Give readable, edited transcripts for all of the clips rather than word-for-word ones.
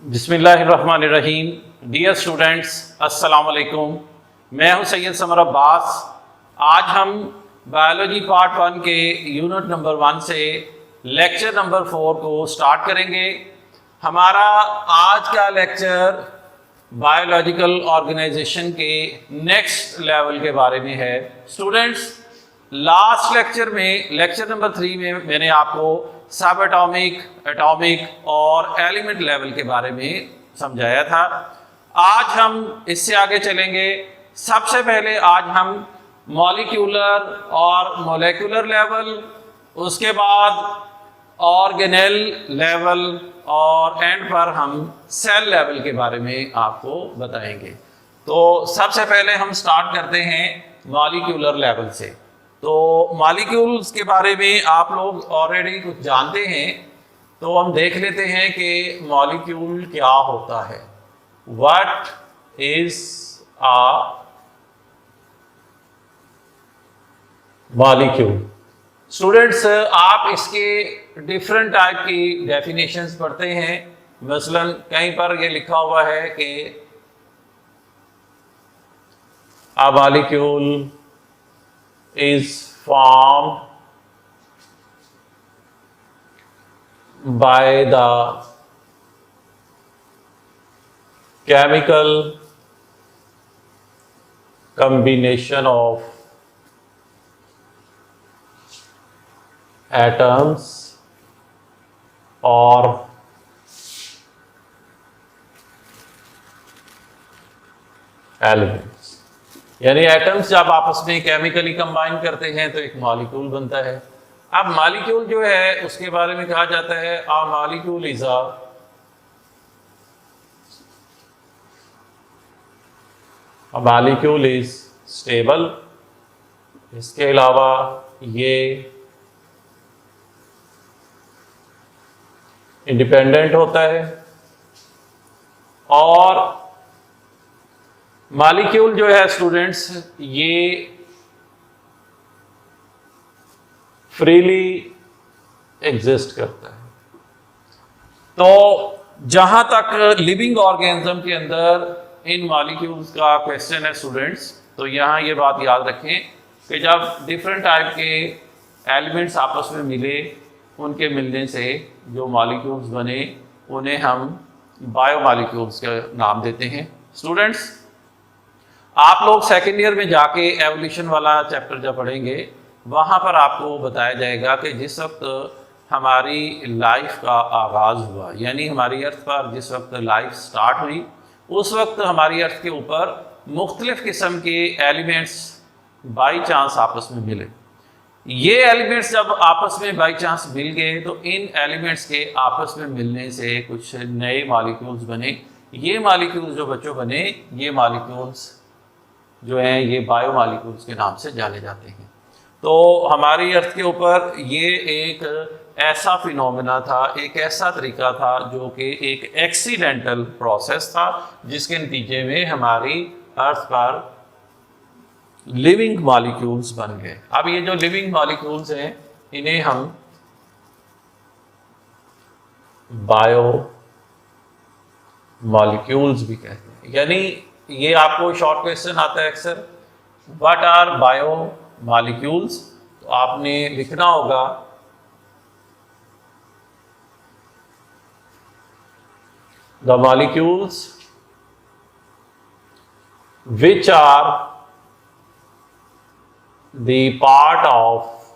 बिस्मिल्लाहिर्रहमानिर्रहीम। Dear students, अस्सलाम वालेकुम। मैं हूं सैयद समर अब्बास। आज हम बायोलॉजी पार्ट 1 के यूनिट नंबर 1 से लेक्चर नंबर 4 को स्टार्ट करेंगे। हमारा आज का लेक्चर बायोलॉजिकल ऑर्गेनाइजेशन के नेक्स्ट लेवल के बारे में है। स्टूडेंट्स, लास्ट लेक्चर में लेक्चर नंबर 3 में मैंने आपको सब एटॉमिक, एटॉमिक और एलिमेंट लेवल के बारे में समझाया था। आज हम इससे आगे चलेंगे। सबसे पहले आज हम मॉलिक्यूलर और मोलेकुलर लेवल, उसके बाद ऑर्गेनेल लेवल और एंड पर हम सेल लेवल के बारे में आपको बताएंगे। तो सबसे पहले हम स्टार्ट करते हैं मॉलिक्यूलर लेवल से। तो मॉलिक्यूल्स के बारे में आप लोग ऑलरेडी कुछ जानते हैं, तो हम देख लेते हैं कि मॉलिक्यूल क्या होता है। What is a molecule? Students, आप इसके डिफरेंट टाइप की डेफिनेशंस पढ़ते हैं। मसलन कहीं पर ये लिखा हुआ है कि a molecule is formed by the chemical combination of atoms or elements। यानी एटम्स जब आपस में केमिकली कंबाइन करते हैं तो एक मॉलिक्यूल बनता है। अब मॉलिक्यूल जो है उसके बारे में कहा जाता है a molecule is a molecule is stable. इसके अलावा ये इंडिपेंडेंट होता है और मॉलिक्यूल जो है स्टूडेंट्स ये फ्रीली एग्जिस्ट करता है। तो जहां तक लिविंग ऑर्गेनिज्म के अंदर इन मॉलिक्यूल्स का क्वेश्चन है स्टूडेंट्स, तो यहां ये बात याद रखें कि जब डिफरेंट टाइप के एलिमेंट्स आपस में मिले, उनके मिलने से जो मॉलिक्यूल्स बने उन्हें हम बायोमॉलिक्यूल्स का नाम देते हैं। स्टूडेंट्स, आप लोग सेकेंड ईयर में जाके एवोल्यूशन वाला चैप्टर जब पढ़ेंगे, वहाँ पर आपको बताया जाएगा कि जिस वक्त हमारी लाइफ का आगाज़ हुआ, यानी हमारी अर्थ पर जिस वक्त लाइफ स्टार्ट हुई, उस वक्त हमारी अर्थ के ऊपर मुख्तलिफ़ किस्म के एलिमेंट्स बाई चांस आपस में मिले। ये एलिमेंट्स जब आपस में बाई चांस मिल गए तो इन एलिमेंट्स के आपस में मिलने से कुछ नए मॉलिक्यूल्स बने। ये मॉलिक्यूल्स जो बच्चों बने, ये मॉलिक्यूल्स जो हैं ये बायोमॉलिक्यूल्स के नाम से जाने जाते हैं। तो हमारी अर्थ के ऊपर ये एक ऐसा फिनोमेना था, एक ऐसा तरीका था जो कि एक एक्सीडेंटल प्रोसेस था, जिसके नतीजे में हमारी अर्थ पर लिविंग मॉलिक्यूल्स बन गए। अब ये जो लिविंग मॉलिक्यूल्स हैं इन्हें हम बायो मॉलिक्यूल्स भी कहते हैं। यानी ये आपको शॉर्ट क्वेश्चन आता है अक्सर, व्हाट आर बायो मॉलिक्यूल्स? तो आपने लिखना होगा the molecules which are the part of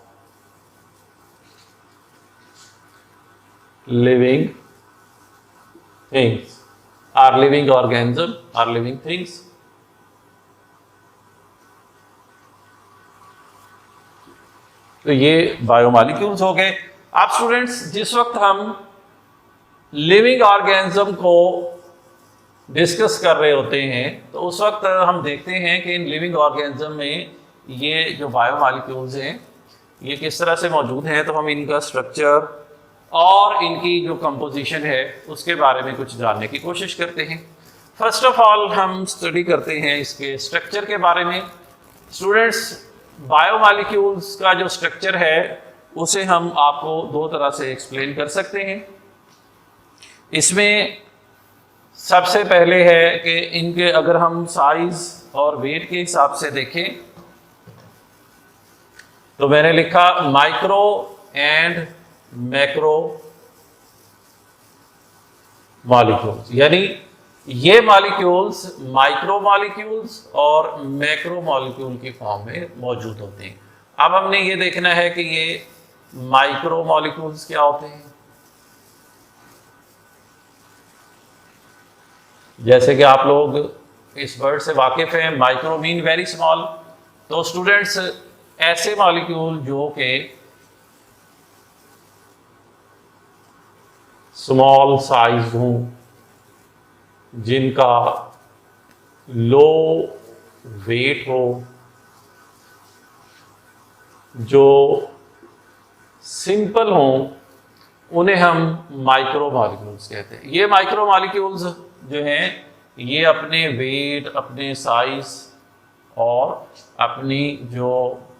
living things are living organism are living things. तो ये बायोमॉलिक्यूल्स हो गए। अब स्टूडेंट्स, जिस वक्त हम लिविंग ऑर्गेनिज्म को डिस्कस कर रहे होते हैं तो उस वक्त हम देखते हैं कि इन लिविंग ऑर्गेनिज्म में ये जो बायोमॉलिक्यूल्स हैं ये किस तरह से मौजूद हैं। तो हम इनका स्ट्रक्चर और इनकी जो कंपोजिशन है उसके बारे में कुछ जानने की कोशिश करते हैं। फर्स्ट ऑफ ऑल हम स्टडी करते हैं इसके स्ट्रक्चर के बारे में। स्टूडेंट्स, बायोमॉलिक्यूल्स का जो स्ट्रक्चर है उसे हम आपको दो तरह से एक्सप्लेन कर सकते हैं। इसमें सबसे पहले है कि इनके अगर हम साइज और वेट के हिसाब से देखें तो मैंने लिखा माइक्रो एंड मैक्रो मॉलिक्यूल्स, यानी ये मॉलिक्यूल्स माइक्रो मॉलिक्यूल्स और मैक्रो मॉलिक्यूल की फॉर्म में मौजूद होते हैं। अब हमने ये देखना है कि ये माइक्रो मॉलिक्यूल्स क्या होते हैं। जैसे कि आप लोग इस वर्ड से वाकिफ हैं, माइक्रो मीन वेरी स्मॉल। तो स्टूडेंट्स ऐसे मॉलिक्यूल जो कि स्मॉल साइज हों, जिनका लो वेट हो, जो सिंपल हों, उन्हें हम माइक्रो मॉलिक्यूल्स कहते हैं। ये माइक्रो मॉलिक्यूल्स जो हैं ये अपने वेट, अपने साइज और अपनी जो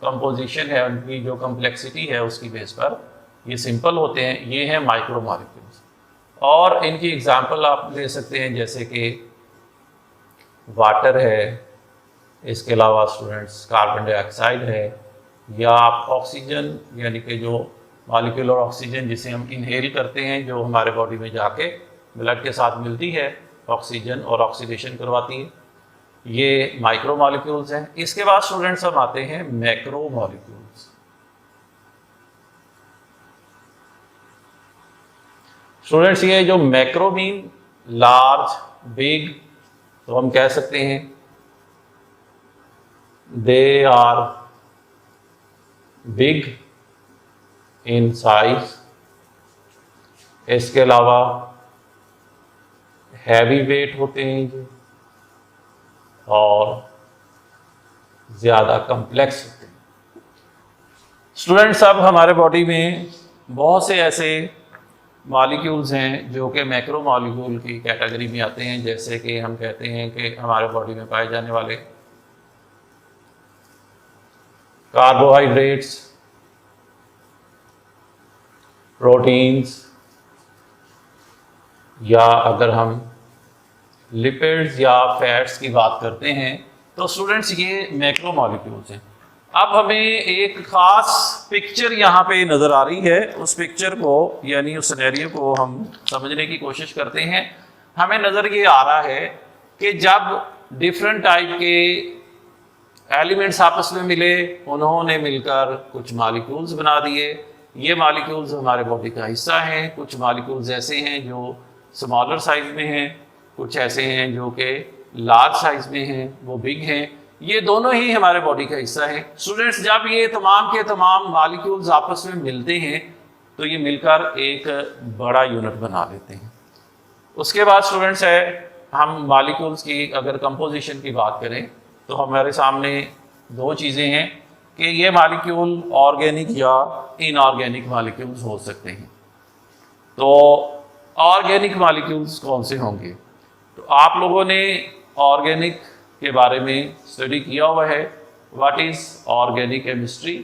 कंपोजिशन है, उनकी जो कम्प्लेक्सिटी है उसकी बेस पर ये सिंपल होते हैं। ये हैं माइक्रो मॉलिक्यूल्स। और इनकी एग्जांपल आप ले सकते हैं जैसे कि वाटर है, इसके अलावा स्टूडेंट्स कार्बन डाइऑक्साइड है, या आप ऑक्सीजन यानी कि जो मॉलिक्यूलर ऑक्सीजन जिसे हम इनहेल करते हैं, जो हमारे बॉडी में जाके ब्लड के साथ मिलती है ऑक्सीजन और ऑक्सीडेशन करवाती है, ये माइक्रो मॉलिक्यूल्स हैं। इसके बाद स्टूडेंट्स हम आते हैं मैक्रो मॉलिक्यूल्स। स्टूडेंट्स ये जो मैक्रो मीन लार्ज, बिग, तो हम कह सकते हैं they are big in size. इसके अलावा हैवी वेट होते हैं ये और ज़्यादा कम्प्लेक्स होते हैं। स्टूडेंट्स अब हमारे बॉडी में बहुत से ऐसे मॉलिक्यूल्स हैं जो कि मैक्रो मॉलिक्यूल की कैटेगरी में आते हैं। जैसे कि हम कहते हैं कि हमारे बॉडी में पाए जाने वाले कार्बोहाइड्रेट्स, प्रोटीन्स, या अगर हम लिपिड्स या फैट्स की बात करते हैं तो स्टूडेंट्स ये मैक्रो मॉलिक्यूल्स हैं। अब हमें एक खास पिक्चर यहाँ पे नज़र आ रही है, उस पिक्चर को यानी उस सिनेरियो को हम समझने की कोशिश करते हैं। हमें नज़र ये आ रहा है कि जब डिफरेंट टाइप के एलिमेंट्स आपस में मिले, उन्होंने मिलकर कुछ मॉलिक्यूल्स बना दिए। ये मॉलिक्यूल्स हमारे बॉडी का हिस्सा हैं। कुछ मॉलिक्यूल्स ऐसे हैं जो स्मॉलर साइज में हैं, कुछ ऐसे हैं जो कि लार्ज साइज में हैं, वो बिग हैं। ये दोनों ही हमारे बॉडी का हिस्सा है। स्टूडेंट्स जब ये तमाम के तमाम मॉलिक्यूल्स आपस में मिलते हैं तो ये मिलकर एक बड़ा यूनिट बना लेते हैं। उसके बाद स्टूडेंट्स है, हम मॉलिक्यूल्स की अगर कंपोजिशन की बात करें तो हमारे सामने दो चीज़ें हैं कि ये मॉलिक्यूल ऑर्गेनिक या इनऑर्गेनिक मॉलिक्यूल्स हो सकते हैं। तो ऑर्गेनिक मॉलिक्यूल्स कौन से होंगे? तो आप लोगों ने ऑर्गेनिक के बारे में स्टडी किया हुआ है, व्हाट इज़ ऑर्गेनिक केमिस्ट्री।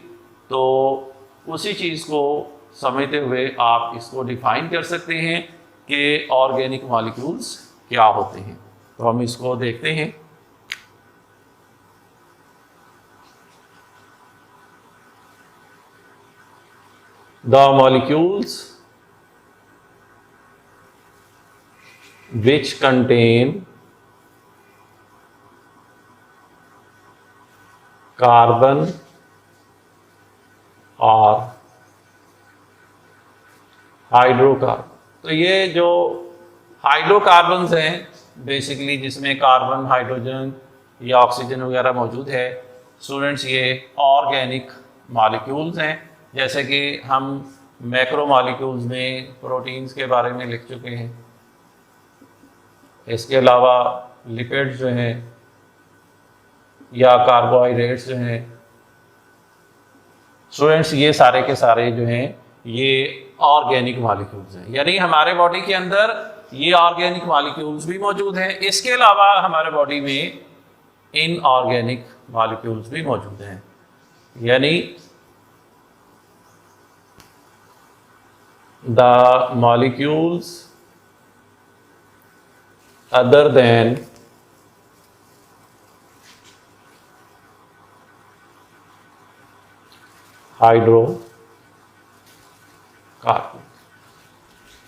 तो उसी चीज़ को समझते हुए आप इसको डिफाइन कर सकते हैं कि ऑर्गेनिक मॉलिक्यूल्स क्या होते हैं। तो हम इसको देखते हैं। The molecules which contain carbon और हाइड्रोकार्बन। तो ये जो हाइड्रोकार्बन्स हैं बेसिकली, जिसमें कार्बन, हाइड्रोजन या ऑक्सीजन वगैरह मौजूद है, स्टूडेंट्स ये ऑर्गेनिक मॉलिक्यूल्स हैं। जैसे कि हम मैक्रो मॉलिक्यूल्स में प्रोटीन्स के बारे में लिख चुके हैं। इसके अलावा लिपिड्स जो हैं या कार्बोहाइड्रेट्स जो हैं, स्टूडेंट्स ये सारे के सारे जो हैं ये ऑर्गेनिक मॉलिक्यूल्स हैं। यानी हमारे बॉडी के अंदर ये ऑर्गेनिक मॉलिक्यूल्स भी मौजूद हैं। इसके अलावा हमारे बॉडी में इनऑर्गेनिक मॉलिक्यूल्स भी मौजूद हैं। यानी the molecules other than hydrocarbon.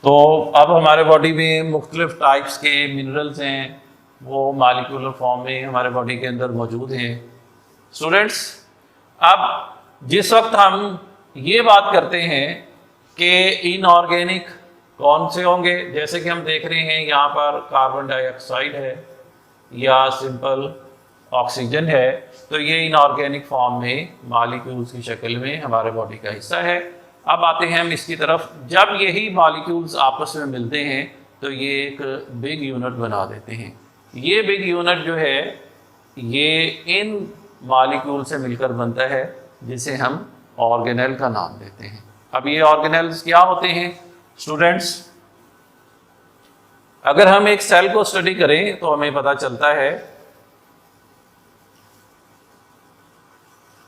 तो अब हमारे बॉडी में मुख्तलिफ टाइप्स के मिनरल्स हैं, वो मालिक्यूलर फॉर्म में हमारे बॉडी के अंदर मौजूद हैं। स्टूडेंट्स, अब जिस वक्त हम ये बात करते हैं कि इनऑर्गेनिक कौन से होंगे, जैसे कि हम देख रहे हैं यहाँ पर कार्बन डाइऑक्साइड है या सिंपल ऑक्सीजन है, तो ये इनऑर्गेनिक फॉर्म में मॉलिक्यूल्स की शक्ल में हमारे बॉडी का हिस्सा है। अब आते हैं हम इसकी तरफ। जब यही मॉलिक्यूल्स आपस में मिलते हैं तो ये एक बिग यूनिट बना देते हैं। ये बिग यूनिट जो है ये इन मॉलिक्यूल से मिलकर बनता है, जिसे हम ऑर्गेनेल का नाम देते हैं। अब ये ऑर्गेनेल्स क्या होते हैं स्टूडेंट्स? अगर हम एक सेल को स्टडी करें तो हमें पता चलता है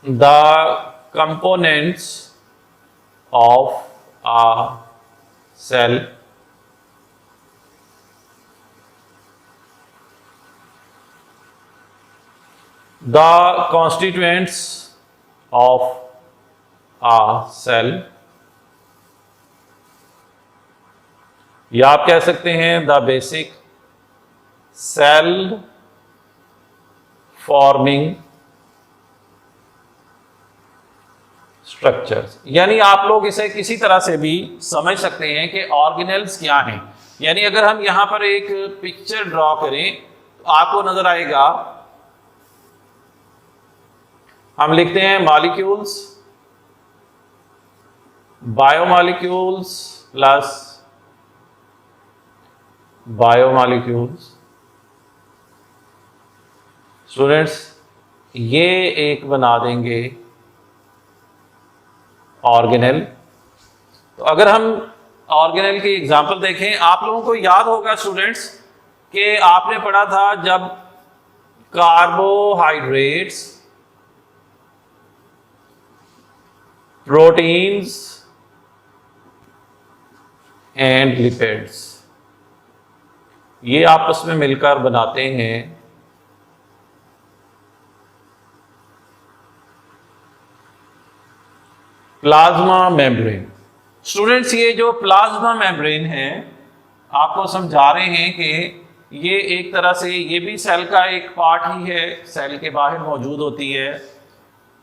the components of a cell the constituents of a cell, या आप कह सकते हैं the basic cell forming structures. यानी आप लोग इसे किसी तरह से भी समझ सकते हैं कि ऑर्गेनेल्स क्या हैं। यानी अगर हम यहां पर एक पिक्चर ड्रॉ करें तो आपको नजर आएगा, हम लिखते हैं molecules, biomolecules plus biomolecules. Students, ये एक बना देंगे ऑर्गेनेल। तो अगर हम ऑर्गेनेल की एग्जांपल देखें, आप लोगों को याद होगा स्टूडेंट्स कि आपने पढ़ा था जब कार्बोहाइड्रेट्स, प्रोटीन्स एंड लिपिड्स ये आपस में मिलकर बनाते हैं प्लाज्मा मेम्ब्रेन। स्टूडेंट्स, ये जो प्लाज्मा मेम्ब्रेन है आपको समझा रहे हैं कि ये एक तरह से ये भी सेल का एक पार्ट ही है, सेल के बाहर मौजूद होती है,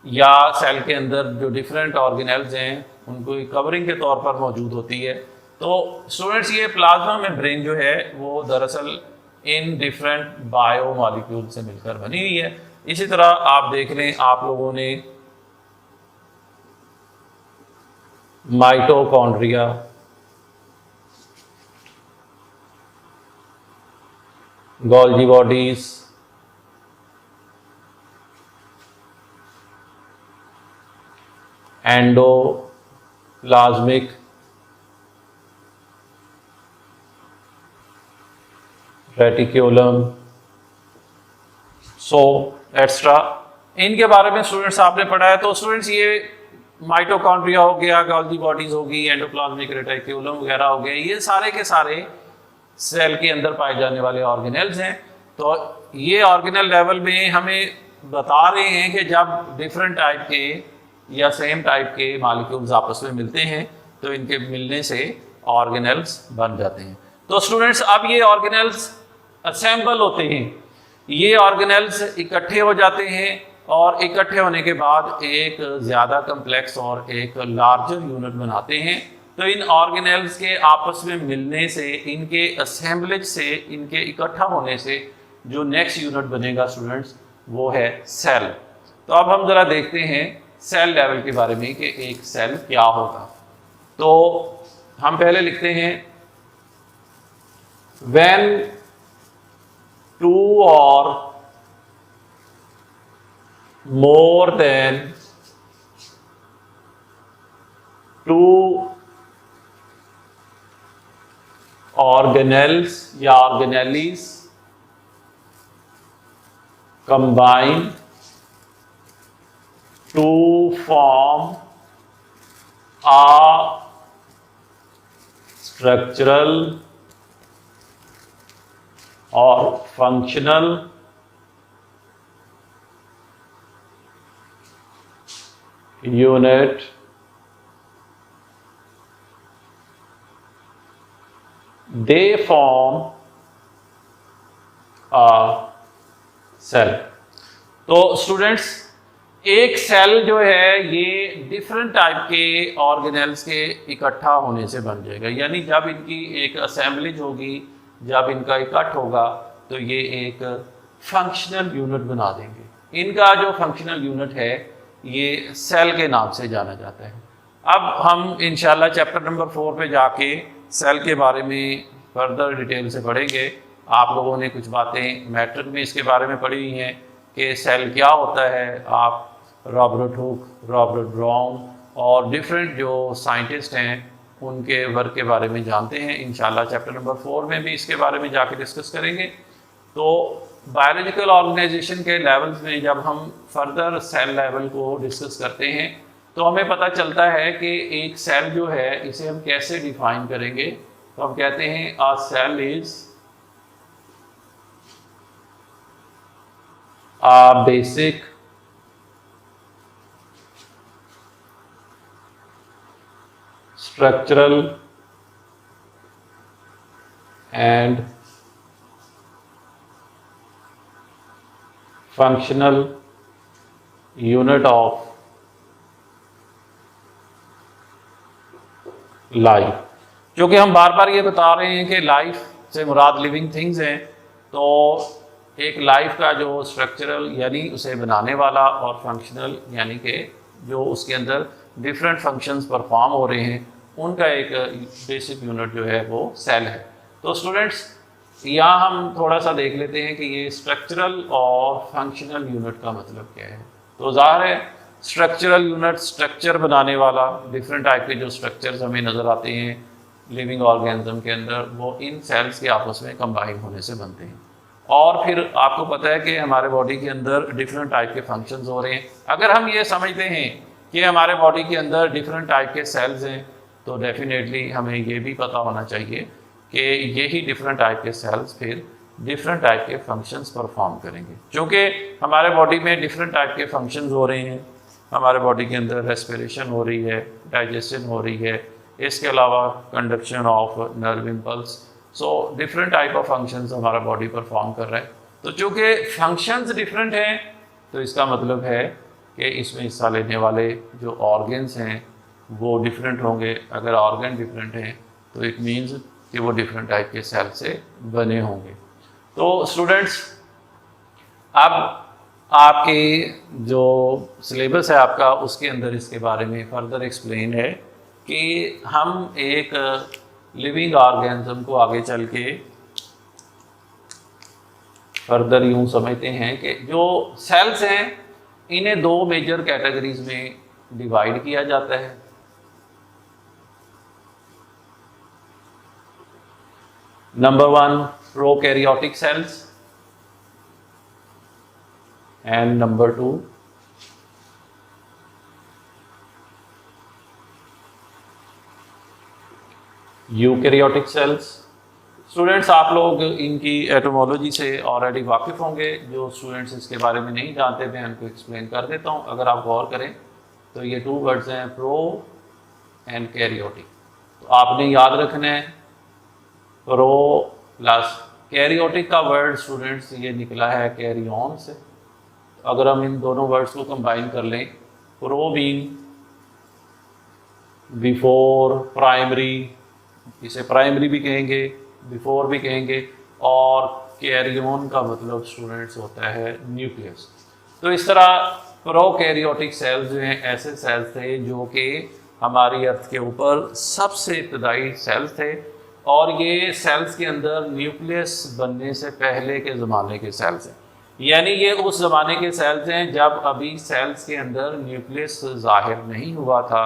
या सेल के अंदर जो डिफरेंट ऑर्गेनेल्स हैं उनको कवरिंग के तौर पर मौजूद होती है। तो स्टूडेंट्स, ये प्लाज्मा मेम्ब्रेन जो है वो दरअसल इन डिफरेंट बायोमॉलिक्यूल से मिलकर बनी हुई है। इसी तरह आप देख लें, आप लोगों ने mitochondria, Golgi bodies, endoplasmic reticulum, so extra, इनके बारे में स्टूडेंट्स आपने पढ़ा है। तो स्टूडेंट्स, ये माइटोकॉन्ड्रिया हो गया, गोल्गी बॉडीज होगी, एंडोप्लाज्मिक रेटिक्यूलम वगैरह हो गए, ये सारे के सारे सेल के अंदर पाए जाने वाले ऑर्गेनेल्स हैं। तो ये ऑर्गेनेल लेवल में हमें बता रहे हैं कि जब डिफरेंट टाइप के या सेम टाइप के मॉलिक्यूल्स आपस में मिलते हैं तो इनके मिलने से ऑर्गेनेल्स बन जाते हैं। तो स्टूडेंट्स, अब ये ऑर्गेनेल्स असेंबल होते हैं, ये ऑर्गेनेल्स इकट्ठे हो जाते हैं और इकट्ठे होने के बाद एक ज़्यादा कम्प्लेक्स और एक लार्जर यूनिट बनाते हैं। तो इन ऑर्गेनेल्स के आपस में मिलने से, इनके असेंबलेज से, इनके इकट्ठा होने से जो नेक्स्ट यूनिट बनेगा स्टूडेंट्स वो है सेल। तो अब हम ज़रा देखते हैं सेल लेवल के बारे में कि एक सेल क्या होगा। तो हम पहले लिखते हैं व्हेन टू और more than two organelles या organelles combine to form a structural और functional unit they form a cell. तो स्टूडेंट्स, एक सेल जो है ये डिफरेंट टाइप के ऑर्गेनेल्स के इकट्ठा होने से बन जाएगा, यानी जब इनकी एक असेंबलेज होगी, जब इनका इकट्ठ होगा तो ये एक फंक्शनल यूनिट बना देंगे। इनका जो फंक्शनल यूनिट है ये सेल के नाम से जाना जाता है। अब हम इंशाल्लाह चैप्टर नंबर 4 पे जाके सेल के बारे में फर्दर डिटेल से पढ़ेंगे। आप लोगों ने कुछ बातें मैट्रिक में इसके बारे में पढ़ी हुई हैं कि सेल क्या होता है। आप रॉबर्ट हुक, रॉबर्ट ब्राउन और डिफरेंट जो साइंटिस्ट हैं उनके वर्क के बारे में जानते हैं। इंशाल्लाह चैप्टर नंबर 4 में भी इसके बारे में जाके डिस्कस करेंगे। तो बायोलॉजिकल ऑर्गेनाइजेशन के लेवल्स में जब हम फर्दर सेल लेवल को डिस्कस करते हैं तो हमें पता चलता है कि एक सेल जो है इसे हम कैसे डिफाइन करेंगे। तो हम कहते हैं a cell is a basic structural and functional unit of life. क्योंकि हम बार बार ये बता रहे हैं कि लाइफ से मुराद लिविंग थिंग्स हैं, तो एक लाइफ का जो स्ट्रक्चरल यानी उसे बनाने वाला और फंक्शनल यानी कि जो उसके अंदर डिफरेंट फंक्शंस परफॉर्म हो रहे हैं उनका एक बेसिक यूनिट जो है वो सेल है। तो स्टूडेंट्स, यहाँ हम थोड़ा सा देख लेते हैं कि ये स्ट्रक्चरल और फंक्शनल यूनिट का मतलब क्या है। तो ज़ाहिर है स्ट्रक्चरल यूनिट स्ट्रक्चर बनाने वाला, डिफरेंट टाइप के जो स्ट्रक्चर्स हमें नज़र आते हैं लिविंग ऑर्गेनिज्म के अंदर वो इन सेल्स के आपस में कंबाइन होने से बनते हैं। और फिर आपको पता है कि हमारे बॉडी के अंदर डिफरेंट टाइप के फंक्शंस हो रहे हैं। अगर हम ये समझते हैं कि हमारे बॉडी के अंदर डिफरेंट टाइप के सेल्स हैं तो डेफिनेटली हमें ये भी पता होना चाहिए कि यही डिफरेंट टाइप के सेल्स फिर डिफरेंट टाइप के फंक्शंस परफॉर्म करेंगे। क्योंकि हमारे बॉडी में डिफरेंट टाइप के फंक्शंस हो रहे हैं, हमारे बॉडी के अंदर रेस्पिरेशन हो रही है, डाइजेशन हो रही है, इसके अलावा conduction of nerve impulse. So different type of functions हमारा बॉडी परफॉर्म कर रहा है। तो चूँकि फंक्शंस डिफरेंट हैं तो इसका मतलब है कि इसमें हिस्सा लेने वाले जो ऑर्गन्स हैं वो डिफरेंट होंगे। अगर ऑर्गन डिफरेंट हैं तो इट मीन्स कि वो डिफरेंट टाइप के सेल से बने होंगे। तो स्टूडेंट्स, अब आपके जो सिलेबस है आपका उसके अंदर इसके बारे में फर्दर एक्सप्लेन है कि हम एक लिविंग ऑर्गेनिज्म को आगे चल के फर्दर यूँ समझते हैं कि जो सेल्स हैं इन्हें दो मेजर कैटेगरीज में डिवाइड किया जाता है। Number 1 prokaryotic cells and number 2 eukaryotic cells. Students, आप लोग इनकी एटोमोलॉजी से ऑलरेडी वाकिफ़ होंगे। जो स्टूडेंट्स इसके बारे में नहीं जानते मैं उनको एक्सप्लेन कर देता हूँ। अगर आप गौर करें तो ये 2 वर्ड्स हैं, प्रो एंड कैरियोटिक। तो आपने याद रखना है प्रो प्लस कैरियोटिक का वर्ड स्टूडेंट्स ये निकला है कैरी ऑन से। अगर हम इन दोनों वर्ड्स को कंबाइन कर लें, प्रो मीन बिफोर प्राइमरी, इसे प्राइमरी भी कहेंगे, बिफोर भी कहेंगे, और कैरी ऑन का मतलब स्टूडेंट्स होता है न्यूक्लियस। तो इस तरह प्रोकैरियोटिक सेल्स जो हैं ऐसे सेल्स थे जो कि हमारी अर्थ के ऊपर सबसे इब्तदाई सेल्स थे, और ये सेल्स के अंदर न्यूक्लियस बनने से पहले के ज़माने के सेल्स हैं। यानी ये उस ज़माने के सेल्स हैं जब अभी सेल्स के अंदर न्यूक्लियस ज़ाहिर नहीं हुआ था,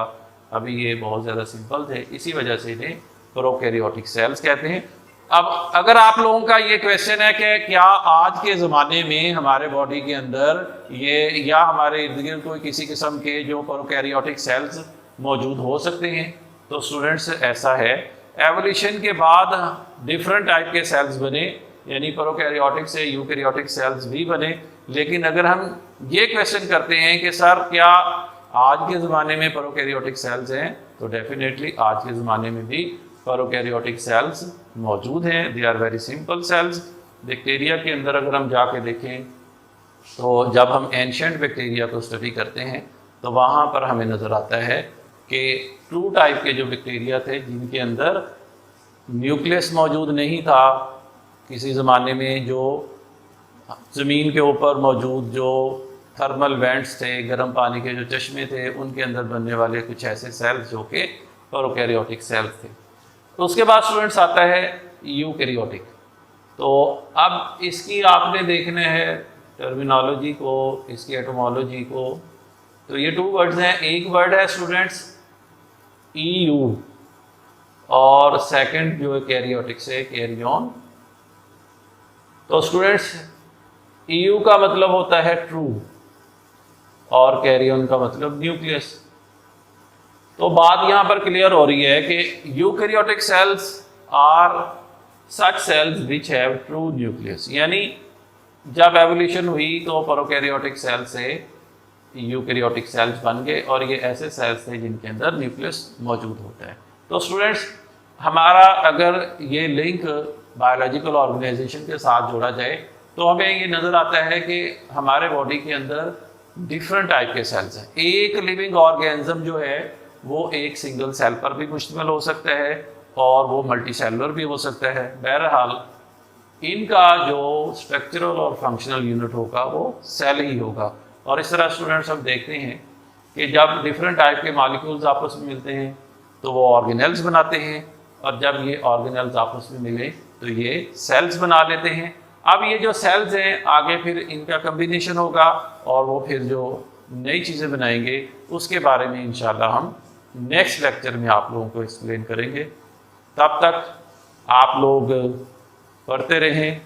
अभी ये बहुत ज़्यादा सिंपल थे, इसी वजह से इन्हें प्रोकैरियोटिक सेल्स कहते हैं। अब अगर आप लोगों का ये क्वेश्चन है कि क्या आज के ज़माने में हमारे बॉडी के अंदर ये या हमारे इर्द गिर्द कोई किसी किस्म के जो प्रोकैरियोटिक सेल्स मौजूद हो सकते हैं, तो स्टूडेंट्स ऐसा है। एवोल्यूशन के बाद डिफरेंट टाइप के सेल्स बने, यानी प्रोकैरियोटिक से यूकैरियोटिक सेल्स भी बने। लेकिन अगर हम ये क्वेश्चन करते हैं कि सर क्या आज के ज़माने में प्रोकैरियोटिक सेल्स हैं, तो डेफिनेटली आज के ज़माने में भी प्रोकैरियोटिक सेल्स मौजूद हैं। They are very simple cells. Bacteria के अंदर अगर हम जाके देखें तो जब हम एंशिएंट बैक्टीरिया को स्टडी करते हैं तो वहाँ पर हमें नज़र आता है कि 2 टाइप के जो बैक्टीरिया थे जिनके अंदर न्यूक्लियस मौजूद नहीं था। किसी ज़माने में जो ज़मीन के ऊपर मौजूद जो थर्मल वेंट्स थे, गर्म पानी के जो चश्मे थे, उनके अंदर बनने वाले कुछ ऐसे सेल्स जो कि प्रोकैरियोटिक सेल्स थे। तो उसके बाद स्टूडेंट्स आता है यूकैरियोटिक। तो अब इसकी आपने देखना है टर्मिनोलॉजी को, इसकी एटोमोलॉजी को। तो ये 2 वर्ड्स हैं। एक वर्ड है स्टूडेंट्स EU और सेकंड जो है कैरियोटिक से कैरियन। तो स्टूडेंट्स EU का मतलब होता है ट्रू और कैरियन का मतलब न्यूक्लियस। तो बात यहाँ पर क्लियर हो रही है कि eukaryotic cells are such cells which have true nucleus, यानी जब एवोल्यूशन हुई तो प्रोकैरियोटिक सेल से यूकैरियोटिक सेल्स बन गए और ये ऐसे सेल्स थे जिनके अंदर न्यूक्लियस मौजूद होता है। तो स्टूडेंट्स हमारा अगर ये लिंक बायोलॉजिकल ऑर्गेनाइजेशन के साथ जोड़ा जाए तो हमें ये नज़र आता है कि हमारे बॉडी के अंदर डिफरेंट टाइप के सेल्स हैं। एक लिविंग ऑर्गेनिज्म जो है वो एक सिंगल सेल पर भी मुश्तमिल हो सकता है और वो मल्टी सेलुलर भी हो सकता है। बहरहाल इनका जो स्ट्रक्चरल और फंक्शनल यूनिट होगा वो सेल ही होगा। और इस तरह स्टूडेंट्स हम देखते हैं कि जब डिफरेंट टाइप के मॉलिक्यूल्स आपस में मिलते हैं तो वो ऑर्गेनेल्स बनाते हैं, और जब ये ऑर्गेनेल्स आपस में मिले तो ये सेल्स बना लेते हैं। अब ये जो सेल्स हैं आगे फिर इनका कम्बिनेशन होगा और वो फिर जो नई चीज़ें बनाएंगे उसके बारे में इंशाल्लाह हम नेक्स्ट लेक्चर में आप लोगों को एक्सप्लेन करेंगे। तब तक आप लोग पढ़ते रहें,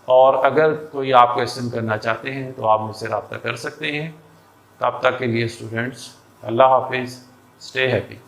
और अगर कोई आप क्वेश्चन करना चाहते हैं तो आप मुझसे रब्ता कर सकते हैं। तब तक के लिए स्टूडेंट्स अल्लाह हाफिज़, स्टे हैप्पी।